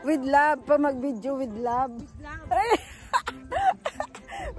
With love, pa mag-video with love.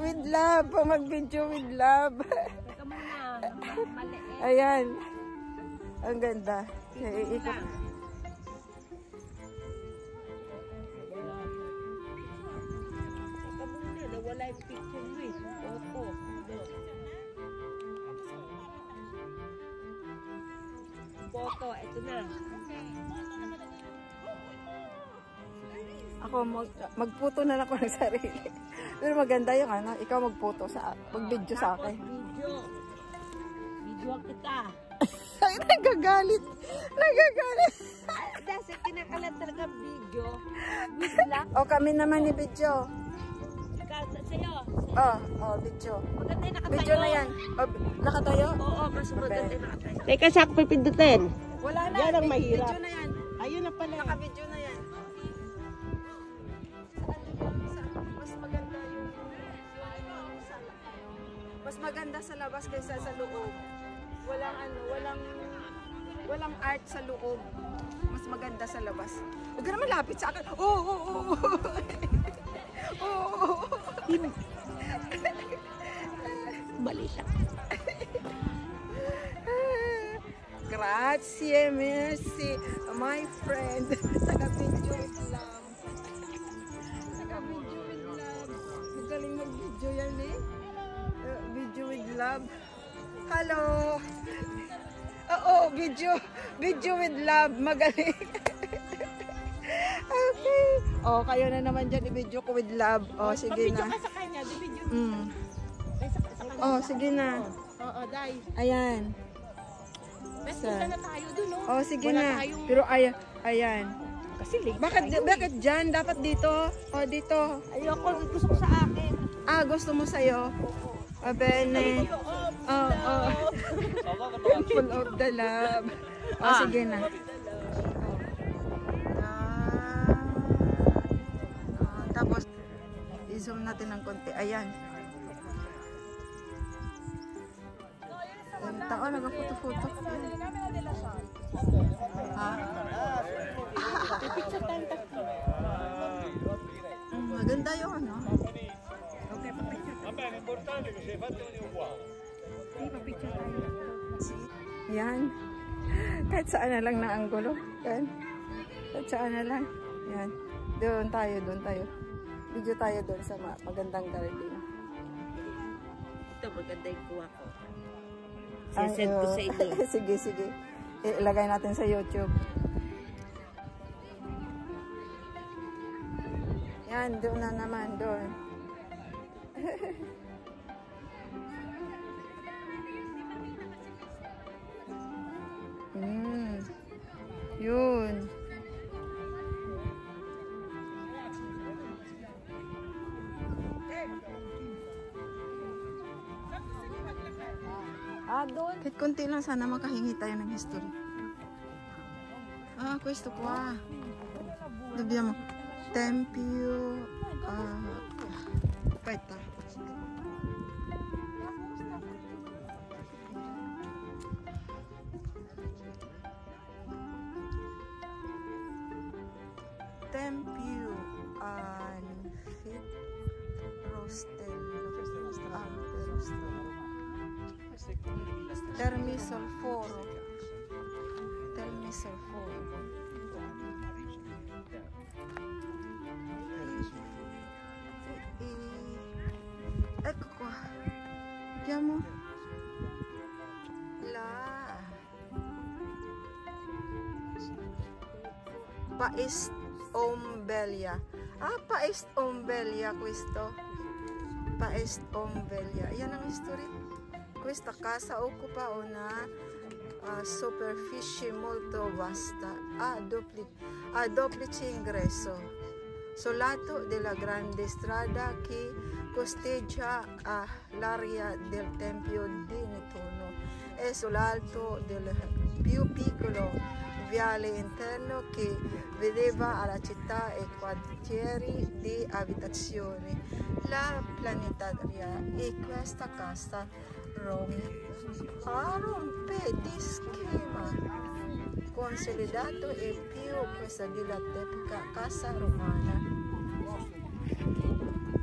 With love, pa mag-video with love. Teka muna, maliit. Ayan. Ang ganda. Ikot. Teka muna, nawala yung picture mo eh. Photo. Photo, ito na. Ako, magputo na lang ako ng sarili. Pero maganda yung ano, ikaw magputo sa, mag-video sa akin. Video. Video kita. Ay, nagagalit. Nagagalit. Kasi kinakalat talaga video. With luck. O, kami naman ni video. Ikaw, sa'yo. Video. Maganda yung nakatayo. Video na yan. Nakatayo? Oo, mas maganda yung nakatayo. Teka, sak pipindutin. Wala na. Yan ang mahirap. Video na yan. Ayun na pala. Naka-video na yan. Mas maganda yung mas maganda sa labas kaysa sa loob. Walang ano, walang art sa loob. Mas maganda sa labas. Huwag ka naman lapit sa akin. Oo. Mali siya. Grazie, merci, my friend. Taga-video with love. Taga-video with love. Magaling mag-video yan eh. Video with love. Hello. Oo, video with love. Magaling. Okay. Oh, kayo na naman dyan i-video ko with love. Oh, sige na. Video ka sa kanya, di-video. Oh, sige na. Oo, dai. Ayan. Punta na tayo dun, no? Oh, sige Wala na. tayong... Pero ayan. Kasi late Bakit dyan? Dapat dito. Oh, dito. Ayoko, gusto ko sa akin. Gusto mo sa'yo? Bene. Full of the love. Sige na. Tapos, i-zoom natin ng konti. Ayan. Tao, nag-photo-photo. Maganda yung ano. Okay, pa-picture. Yan. Kahit saan na lang na anggulo. Yan. Kahit saan na lang. Yan. Doon tayo. Video tayo doon sa magandang garden. Ito, maganda yung kuha ko. Send ko sa inyo. Sige. Ilagay natin sa YouTube. Yan, doon na naman, doon. Yun. Doon. Kahit konti lang sana makahingi tayo ng history. Questo qua. Dobbiamo. Tempio. Aspetta. Tempio Termisolforo. Ecco qua. Vediamo. Paest Ombelia. Paest Ombelia questo. Paest Ombelia. Yan ang history. Questa casa occupa una superficie molto vasta a duplice ingresso sul lato della grande strada che costeggia l'area del Tempio di Nettuno e sull'alto del più piccolo viale interno che vedeva alla città e quartieri di abitazione. La planetaria e questa casa rompe di schema. consolidato e più questa di la tipica casa romana.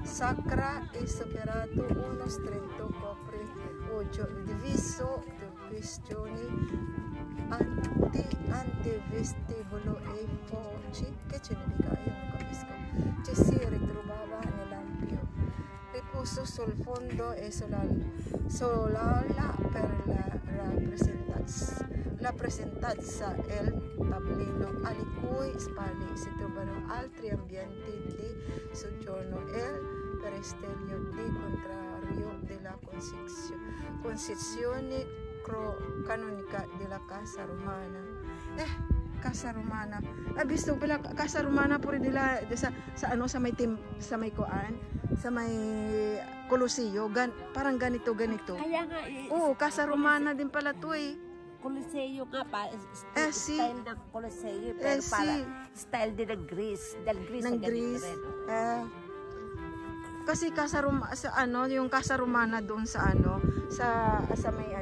Sacra e superato uno stretto copre oggio diviso da questioni antevestibolo e foci. Che significa? Io non capisco. Ci si ritrovava nell'ampio riposo sul fondo e sull'ala per la presentanza e il tablino alle cui spalle si trovano altri ambienti di soggiorno e il peristerio di contrario della concezione canonica della casa romana. Casa romana. Visto pala casa romana puri nila sa may koan, sa may Coloseo, parang ganito. Kaya nga, Oo, casa romana din pala to eh. Coliseo nga pa, Si. style ng Coliseo, pero para style din ng Greece. Dahil Greece Ng ang ganito Greece. rin. Kasi casa romana sa yung casa romana doon sa sa may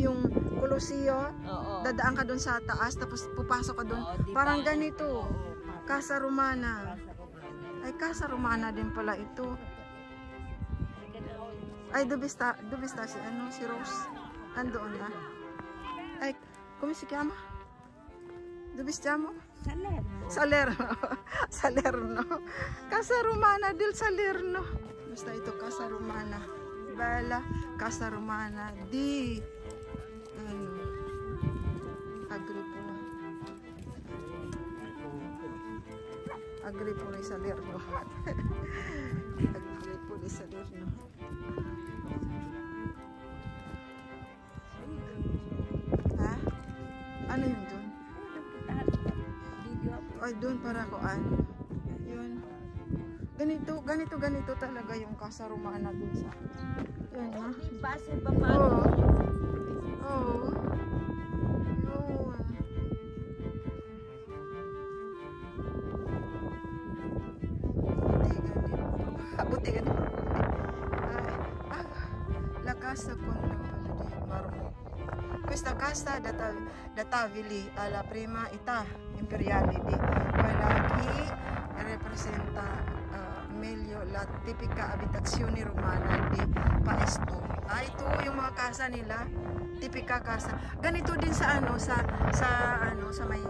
yung Coloseo. Oo. Dadaan ka doon sa taas tapos pupasok ka doon. Oo, diba? Parang ganito. Oo, Casa romana. Casa Romana. Ay, casa romana din pala ito. Ay, dubista si Rose. Andoon na. Ay, come si chiama? Dove stiamo? Salerno. Salerno. Casa Romana del Salerno. Basta ito, Casa Romana. Bella Casa Romana di Agripoli Salerno. Agripoli Salerno. Ha? Ano yun doon? Ay, doon para koan. Yun. Ganito talaga yung Casa Romana doon sa. Yun ha. Base ba pa? Oo. Oo. Yun. Bottega di la casa con di marmo. Questa casa datavili alla prima età imperiale di quella che rappresenta meglio la tipica abitazione romana di Paesto. Ito yung mga casa nila, tipika casa. Ganito din sa sa may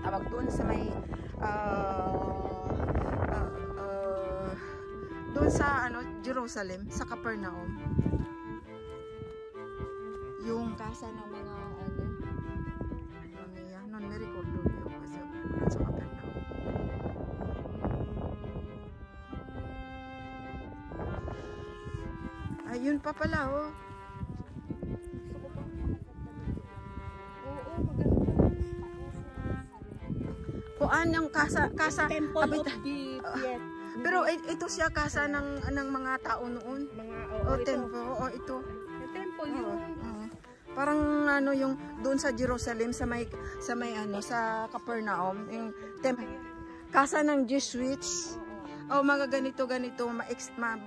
tawag doon sa may doon sa Jerusalem, sa Capernaum. Yung casa ng mga non me ricordo io kasi sa Capernaum. Ayun pa pala oh. Kuan yung casa Temple of the Piet. pero ito siya casa ng mga tao noon. Tempo. Ito. Yung temple yun. Parang yung doon sa Jerusalem sa may sa Capernaum, yung casa ng Jesuits. Mga ganito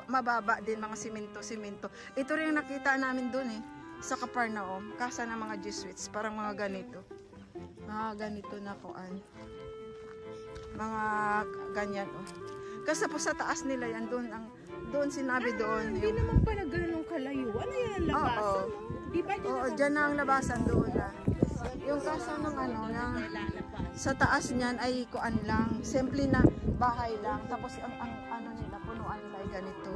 mababa din mga simento. Ito rin yung nakita namin doon sa Capernaum, casa ng mga Jesuits, parang mga ganito. Ganito na kuan. Mga ganyan Kasi po sa taas nila yan doon sinabi doon. Hindi naman pala ganun kalayo. Ano yan ang labasan? Di ba dyan na ang labasan doon Yung casa ng sa taas niyan ay kuan lang, simple na bahay lang. Tapos ang nila, punuan nila ay ganito.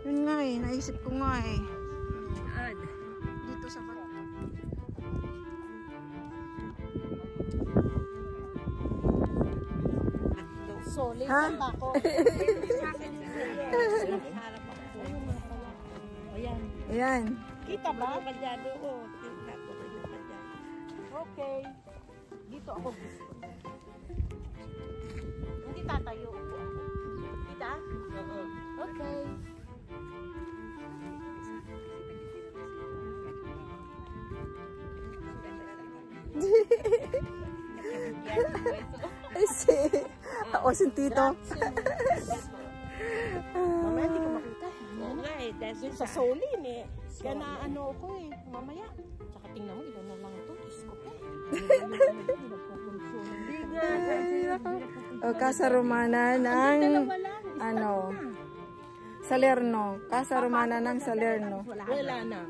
Yun nga naisip ko nga dito sa solid ang bako. Ayan. Kita ba? Okay. Dito ako gusto. Hindi tatayo ako. Kita? Oo. Okay. Sentito. Mamaya hindi ko makita. Oo nga pesos. Sa Solin eh. Kaya na ano ko eh. Mamaya. Tsaka tingnan mo, ilan na lang ito. Diyos ko po. O, Casa Romana ng ano, Salerno. Casa Romana ng Salerno. Wala na.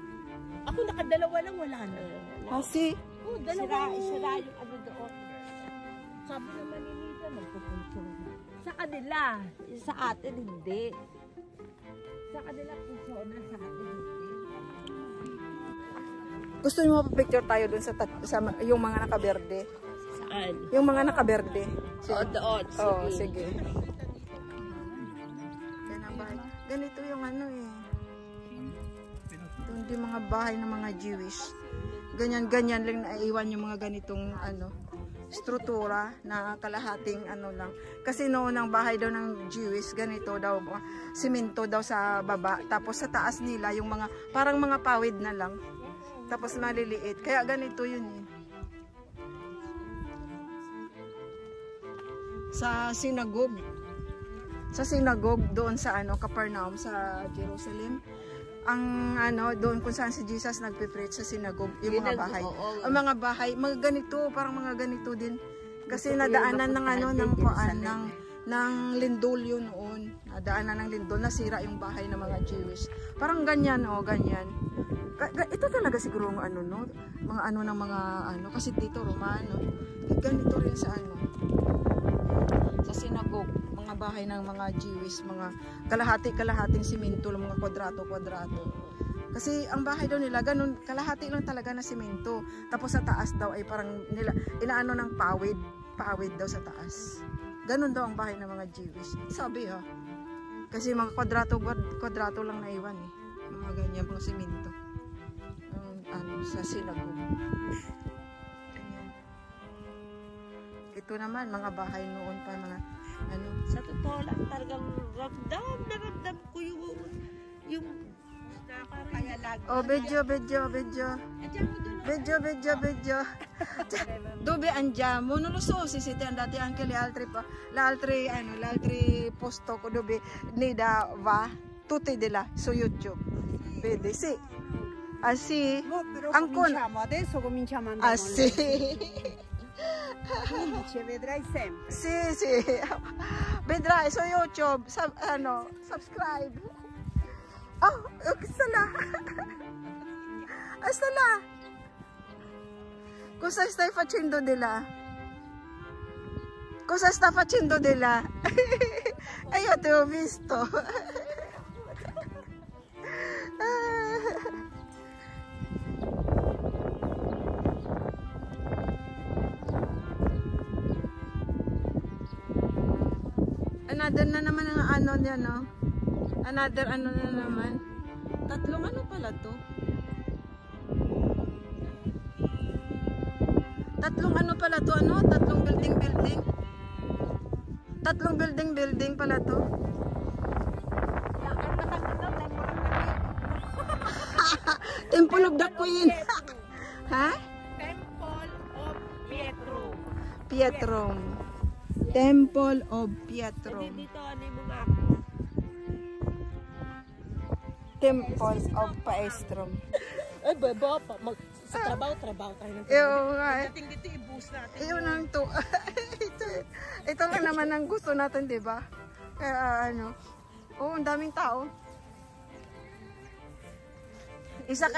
Ako nakadalawa lang, wala na. Kasi, Oh, dalawa. Sira yung ano doon. Sabi naman ni Nita, nagpupunsyon. Sa kanila. Sa atin, hindi. Sa kanila, punsyon na sa atin, hindi. gusto nyo mapapicture tayo dun sa yung mga nakaberde. Saan? Yung mga nakaberde. Oo, doon. Sige. Oo, sige. Yan ang bahay. Ganito yung ano eh. Doon yung mga bahay ng mga Jewish. Ganyan-ganyan lang naiiwan yung mga ganitong ano, struktura na kalahating ano lang. Kasi noon ang bahay daw ng Jewish, ganito daw, simento daw sa baba. Tapos sa taas nila, yung mga, parang mga pawid na lang. Tapos maliliit. Kaya ganito yun eh. Sa synagogue. Sa synagogue doon sa ano, Capernaum sa Jerusalem. Ang ano, doon kung saan si Jesus nagpe-preach sa synagogue, yung mga bahay. Ang mga bahay, mga ganito, parang mga ganito din. Kasi nadaanan ng ano, ng lindol yun noon. Nadaanan ng lindol, nasira yung bahay ng mga Jewish. Parang ganyan, oh, ganyan. Ito talaga siguro ang ano, no? Mga ano ng mga ano, kasi dito Romano. Ganito rin sa ano, sa synagogue, mga bahay ng mga Jewish, mga kalahati-kalahating simento, mga kwadrato-kwadrato. Kasi ang bahay daw nila, ganun, kalahati lang talaga na simento. Tapos sa taas daw ay parang nila, inaano ng pawid daw sa taas. Ganun daw ang bahay ng mga Jewish. Sabi ha. Kasi mga kwadrato lang naiwan eh. Mga ganyan, mga simento. Ano, sa synagogue. Ito naman, mga bahay noon pa, mga ano. Sa totoo lang, talagang ramdam ko yung kaya lagi. Oh, bedyo. Dove andiamo, non lo so se siete andati anche l'altri posto dove Nida va, tutti di là su YouTube. Vedi, sì. Ah sì? No, però ancora adesso cominciamo a andare. Ah sì. Quindi ci vedrai sempre. Sì. Vedrai su YouTube, subscribe. Oh, sta là. Sta là. Cosa stai facendo di là? Cosa sta facendo di là? Io ti ho visto. Another na naman ang ano niya, no? Another ano na naman. Tatlong ano pala to? Tatlong ano pala to, ano? Tatlong building. Tatlong building pala to. Temple of the Queen. Ha? Temple of Pietro. Pietro. Temple of Pietro. Dito, ano yung mga Temple of Paestro. Eh, baba pa. Sa trabaho tayo ng Yung dito, i-boost natin. Yun ang to. ito lang naman ang gusto natin, di ba? Kaya ano. Oh, ang daming tao. Isa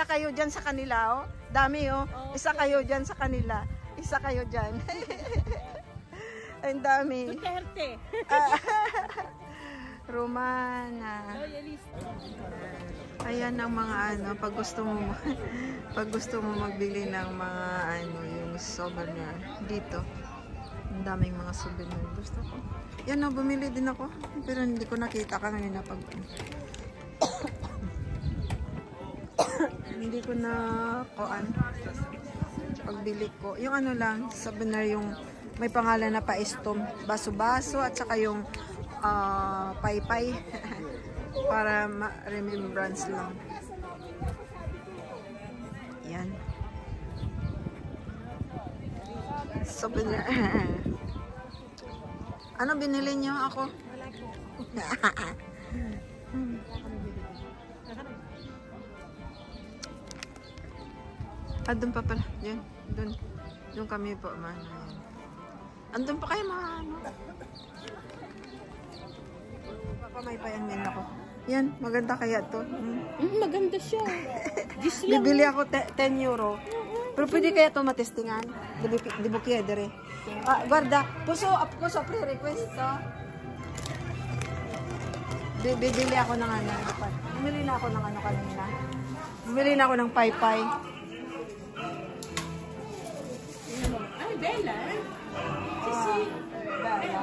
kayo diyan sa kanila, oh. Dami, oh. Isa kayo diyan sa kanila. Isa kayo diyan. Ang dami. Duterte. Romana. Loyalista. Ayan ang mga ano, pag gusto mo magbili ng mga ano, yung souvenir dito. Ang daming mga souvenir. Gusto ko. Yan na, bumili din ako. Pero hindi ko nakita kanina pag hindi ko na pagbili ko. Yung ano lang, souvenir yung may pangalan na Paestom, baso-baso at saka yung paypay para remembrance lang. Yan. Souvenir. Ano binili nyo ako? Doon pa pala. Yun. Doon kami po. Andun pa kayo mga ano. Papamay-payan din ako. Yan, maganda kaya to. Maganda siya. Bibili ako 10 euro. Pero pwede kaya to matestingan? Di ba kaya dire? Guarda, puso pre-request to. Bibili ako ng ano. Bumili na ako ng ano kanina. Bumili na ako ng paypay. Ay, Bella. Bella.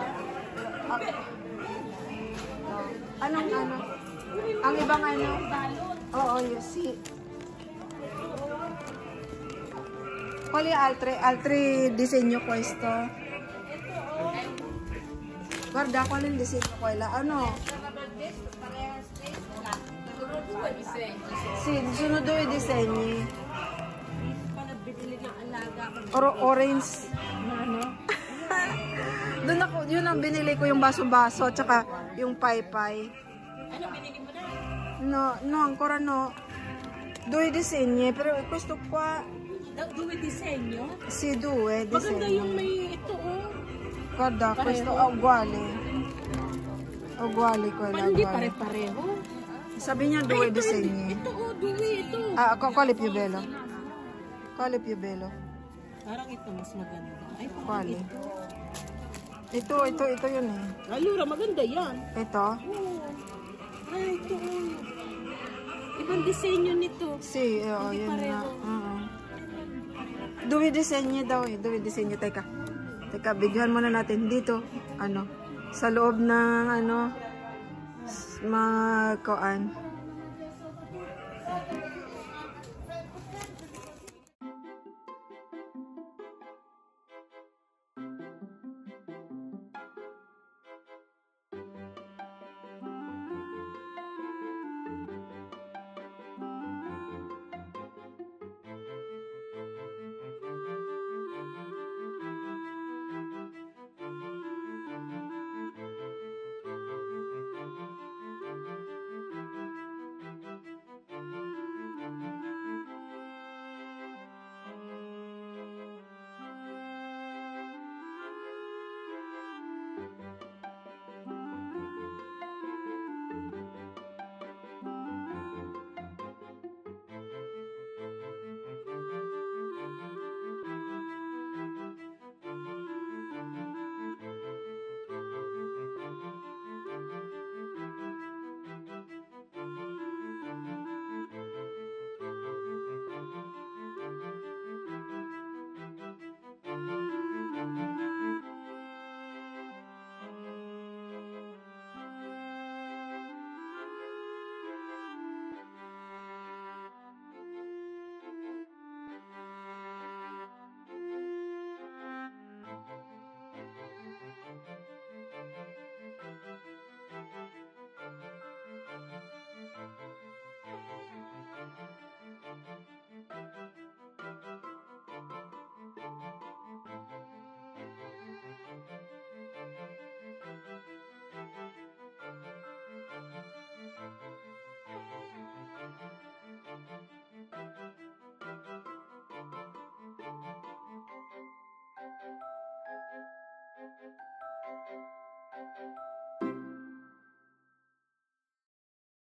Anong ano? Ang ibang ano? Oo, you see. Quali altri disegno questo? Guarda, qual è il disegno quella? Ano? Sì, sono due disegni. Orange. Doon ako, yun ang binili ko, yung baso-baso, tsaka yung paypay. Ano binili mo na? No, ancora no. Due disegni, però questo qua... Due disegno? Sì, due disegni. Maganda yung may ito, oh. Guarda, questo è uguale. Uguale quella, Parang hindi uguale. pare-pareho. Sabi niya due disegni. Ito, oh, due ito. Quale più bello? Quale più bello? Parang ito mas maganda. Ay, Quale? Ito yun eh. Allura, maganda yan. Ito? Oh. Ay, ito, oh. Ibang disenyo nito. Sì, Hindi yun pareho. na. Due disegni daw eh. Due disegni. Teka, videohan muna natin dito. Ano? Sa loob ng ano, mga koan.